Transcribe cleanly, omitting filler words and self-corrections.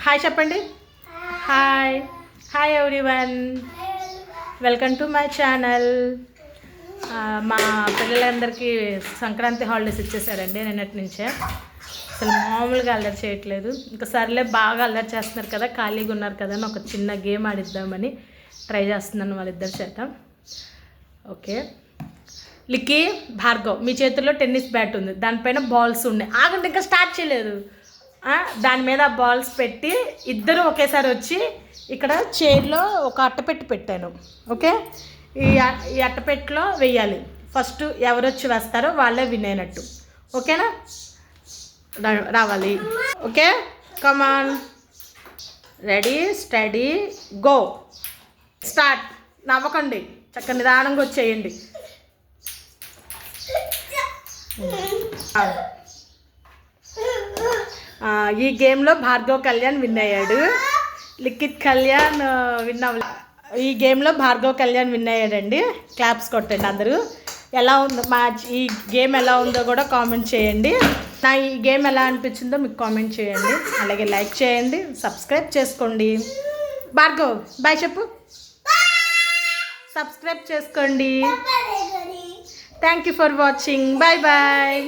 Hi చెప్పండి. Hi hi everyone, welcome to my channel. మా పిల్లలందరికీ సంక్రాంతి హాలిడేస్ ఇచ్చేసారండి నిన్నటి నుంచే. అసలు మామూలుగా అల్లరి చేయట్లేదు. ఇంకా సర్లే బాగా అల్లరి చేస్తున్నారు కదా, ఖాళీగా ఉన్నారు కదా అని ఒక చిన్న గేమ్ ఆడిద్దామని ట్రై చేస్తున్నాను వాళ్ళిద్దరి చేత. ఓకే, లిక్కీ, భార్గవ్, మీ చేతుల్లో టెన్నిస్ బ్యాట్ ఉంది, దానిపైన బాల్స్ ఉన్నాయి. ఆగండి, ఇంకా స్టార్ట్ చేయలేదు. దాని మీద బాల్స్ పెట్టి ఇద్దరు ఒకేసారి వచ్చి ఇక్కడ చైర్లో ఒక అట్టపెట్టి పెట్టాను. ఓకే, ఈ అట్టపెట్టిలో వెయ్యాలి. ఫస్ట్ ఎవరు వచ్చి వేస్తారో వాళ్ళే విన్ అయినట్టు. ఓకేనా? రావాలి. ఓకే, కమాన్, రెడీ, స్టడీ, గో, స్టార్ట్. నవ్వకండి, చక్కగా నిదానంగా వచ్చేయండి. ఈ గేమ్లో భార్గవ్ కళ్యాణ్ విన్ అయ్యాడు. లిఖిత్ కళ్యాణ్ విన్ అవ్వ. ఈ గేమ్లో భార్గవ్ కళ్యాణ్ విన్ అయ్యాడండి. క్లాప్స్ కొట్టండి అందరూ. ఎలా ఉందో ఈ గేమ్ ఎలా ఉందో కూడా కామెంట్ చేయండి. ఈ గేమ్ ఎలా అనిపించిందో మీకు కామెంట్ చేయండి. అలాగే లైక్ చేయండి, సబ్స్క్రైబ్ చేసుకోండి. భార్గవ్ బాయ్ చెప్పు. సబ్స్క్రైబ్ చేసుకోండి. Thank you for watching. Bye bye.